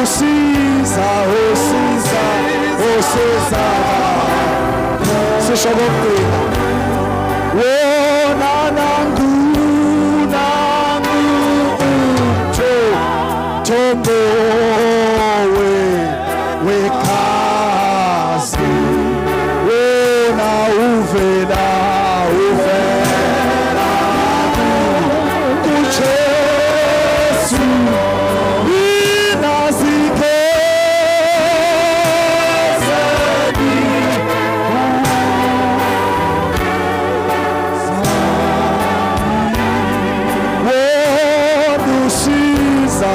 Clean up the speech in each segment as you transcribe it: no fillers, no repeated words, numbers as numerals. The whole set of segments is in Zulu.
usiza usiza usiza sisho kokugcina wona nangu Tombo wekazi wena uvela kujesu inazikezeni wonusiza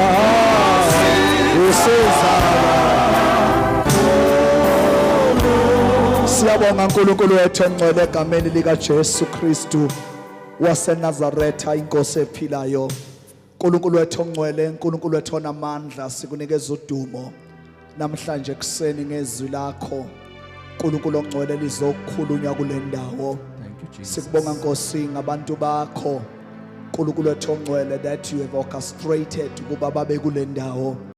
siyabonga uNkulunkulu wethu engcwele egameni lika Jesu Kristu waseNazaretha inkosi ephilayo. uNkulunkulu wethu ongcwele, uNkulunkulu wethu onamandla, sikunikeza udumo namhlanje kuseni ngezwi lakho. uNkulunkulu ongcwele lizokukhulunywa kule ndawo. Sikubonga Nkosi ngabantu bakho uNkulunkulu wethu ongcwele that you have orchestrated ukuba babe kule ndawo.